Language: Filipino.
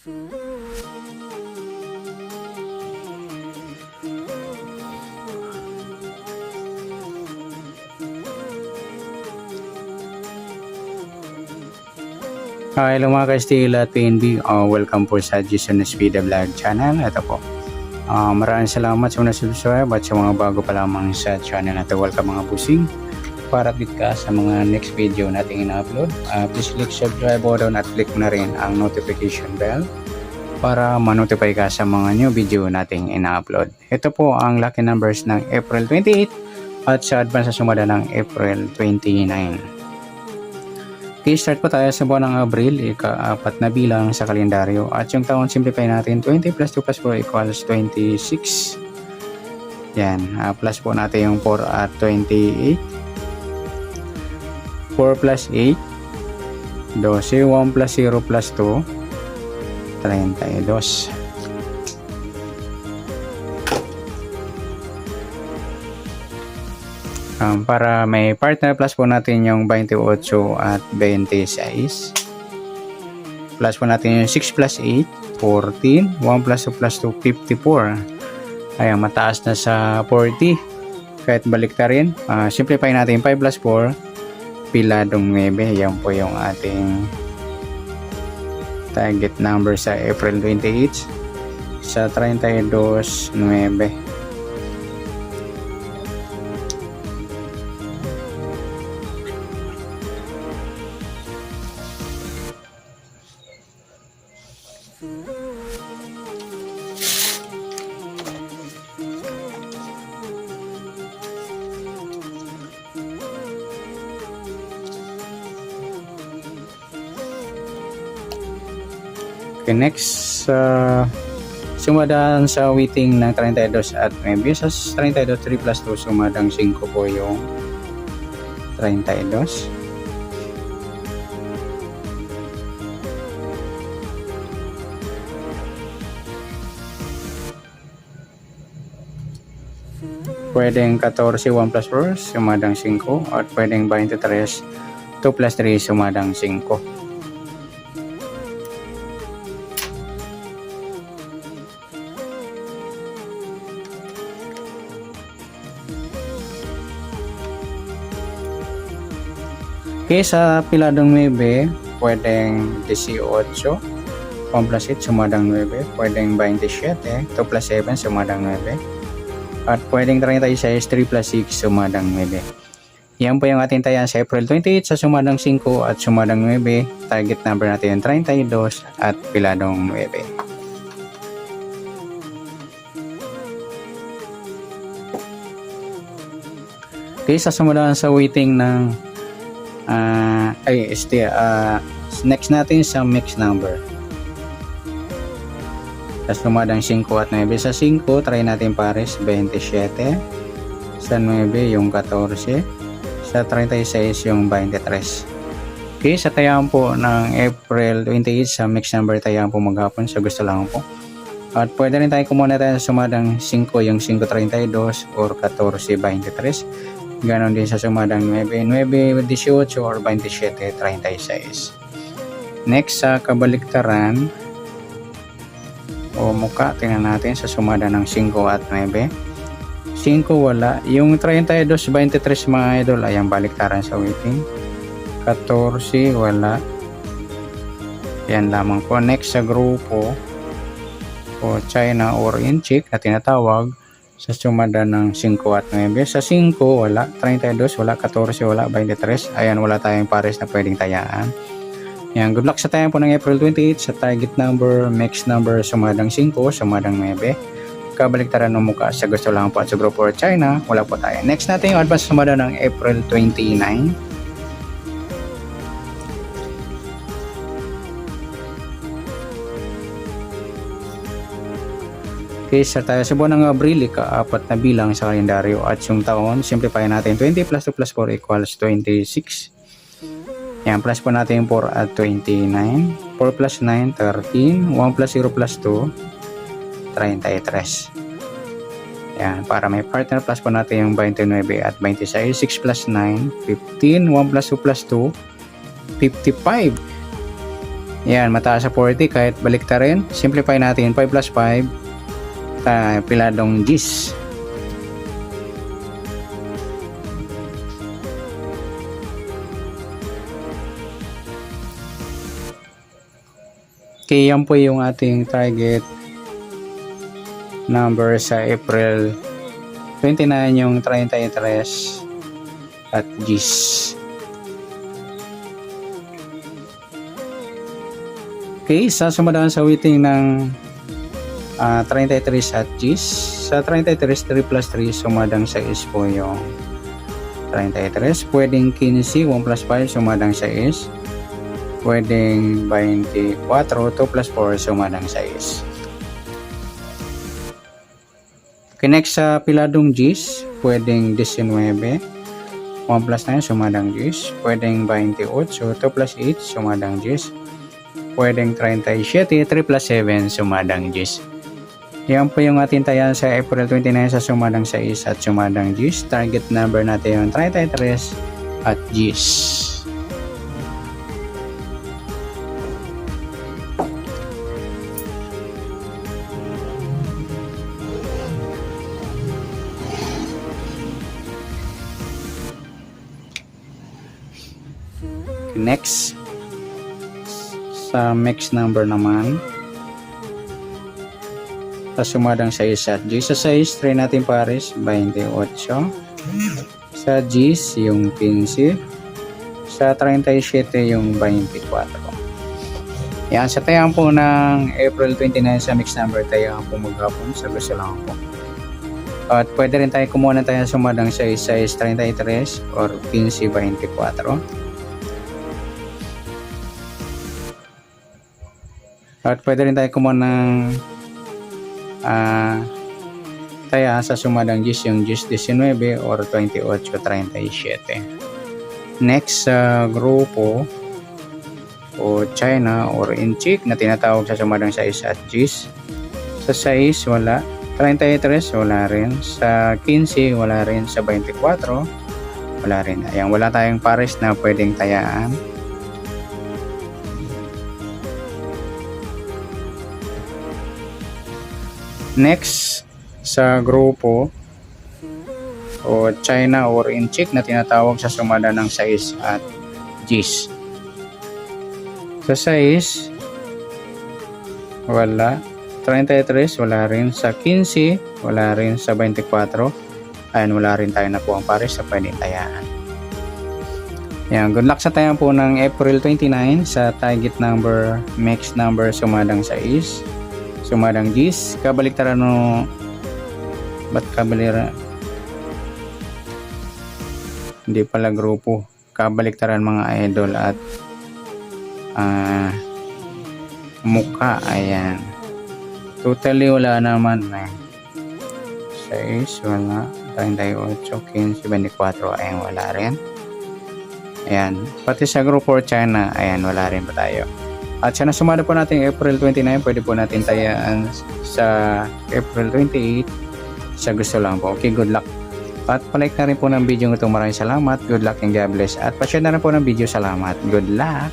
Hello mga ka-Steel at PNB, welcome po sa Jason Speed Vlog channel. Ito po, maraming salamat sa mga subscribe at sa mga bago pa lamang sa channel na ito. Welcome mga busing para update ka sa mga next video nating ina-upload. Please click subscribe button at click na rin ang notification bell para ma-notify ka sa mga new video nating ina-upload. Ito po ang lucky numbers ng April 28 at sa advance sa sumada ng April 29. Okay, start po tayo sa buwan ng Abril, ika-4 na bilang sa kalendaryo. At yung taon, simplify natin, 20 plus 2 plus 4 equals 26. Yan, plus po natin yung 4 at 28. 4 plus 8, 12, 1 plus 0 plus 2, 32. Para may partner plus po natin yung 28 at 26. Plus po natin yung 6 plus 8, 14. 1 plus 2 plus 2, 54. Ayan, mataas na sa 40. Kahit balik na rin. Simplify natin 5 plus 4. Piladong 9. Yan po yung ating target number sa April 28. Sa 32, 9. Okay, next, sumadaan sa weighting ng 32 at 9. Sa 32, 3 plus 2, sumadang 5 po yung 32. Pwedeng 14, 1 plus 4, sumadang 5. At pwedeng 23, 2 plus 3, sumadang 5. Okay, sa piladong 9, pwedeng 18, 1 plus 8, sumadang 9. Pwedeng 27, 2 plus 7, sumadang 9. At pwedeng 36, 3 plus 6, sumadang 9. Yan po yung ating tayan sa April 28 sa sumadang 5 at sumadang 9. Target number natin yung 32 at piladong 9. Okay, sa sumadaan sa weighting ng next natin sa mixed number. Sa sumadang 5 at 9. Sa 5, try natin pares 27. Sa 9, yung 14. Sa 36, yung 23. Okay, sa tayaan po ng April 28 sa mixed number, tayaan po maghapon sa gusto lang po. At pwede rin tayo kumuna tayo sa sumadang 5, yung 5.32 or 14.23. Ganon din sa sumadang 9.18 or 27.36. Next, sa kabaliktaran o muka, tingnan natin sa sumada ng 5 at 9. 5 wala. Yung 32.23 mga idol, ayang baliktaran sa weighting. 14 wala. Yan lamang po. Next sa grupo o China or Inchik na tinatawag, sa sumada ng 5 at 9. Sa 5 wala, 32 wala, 14 wala, 23. Ayan, wala tayong pares na pwedeng tayaan. Yan, good luck sa tayan po ng April 28 sa target number, mixed number, sumadang 5, sumadang 9. Kabaliktaran ng mukha sa gusto lang po at sa grupo or China, wala po tayo. Next natin yung advance sumada ng April 29. Okay, sa tayo sa buwan ng Abril, ika-4 na bilang sa kalendaryo at yung taon, simplify natin 20 plus 2 plus 4 equals 26. Yan, plus po natin yung 4 at 29. 4 plus 9, 13. 1 plus 0 plus 2, 33. Yan, para may partner, plus po natin yung 29 at 26. 6 plus 9, 15. 1 plus 2 plus 2, 55. Yan, mataas sa 40 kahit balikta rin. Simplify natin 5 plus 5 piladong G's. Okay, yan po yung ating target number sa April 29, yung 33 at G's. Okay, sa sumadaan sa weighting ng 33 at G's. Sa 33, 3 plus 3, sumadang 6 po yung 33. Pwedeng 15, 1 plus 5, sumadang 6. Pwedeng 24, 2 plus 4, sumadang 6. Okay, next sa piladong G's, pwedeng 19, 1 plus 9, sumadang G's. Pwedeng 28, 2 plus 8, sumadang G's. Pwedeng 37, 3 plus 7, sumadang G's. Yan po yung ating tayan sa April 29 sa sumadang 6 at sumadang G's. Target number natin yung 33 at G's. Next, sa mix number naman, sa sumadang 6 at G. Sa 6, try natin pares, 28. Sa G, yung 15. Sa 37, yung 24. Yan, sa tayang po ng April 29 sa mix number, tayang po maghapon, sa gusto lang po. At pwede rin tayo kumuha na tayo sumadang 6, 33 or 15, 24. At pwede rin tayo kumuha ng taya sa sumadang G's, yung G's 19 or 28, 37. Next sa grupo o China or inchik na tinatawag sa sumadang 6 at G's. Sa 6 wala, 33 wala rin, sa 15 wala rin, sa 24 wala rin. Ayan, wala tayong pares na pwedeng tayaan. Next, sa grupo o China or inchik na tinatawag sa sumada ng 6 at G's. Sa 6, wala. 33, wala rin. Sa 15, wala rin. Sa 24, ayan, wala rin tayo na po ang pares sa pwedeng tayaan. Yan, good luck sa tayaan po ng April 29 sa target number, mix number, sumadang 6. Sumadang G's, kabaliktaran no, ba't kabalira? Hindi pala grupo, kabaliktaran mga idol at mukha, ayan. Totally wala naman eh. 6, wala. 38, 15, 24, ayan, wala rin. Ayan, pati sa group for China, ayan, wala rin pa tayo. At sa nasumada po natin April 29, pwede po natin tayaan sa April 28 sa gusto lang po. Okay, good luck. At palike na rin po ng video ito. Maraming salamat. Good luck and God bless. At pa-share na rin po ng video. Salamat. Good luck.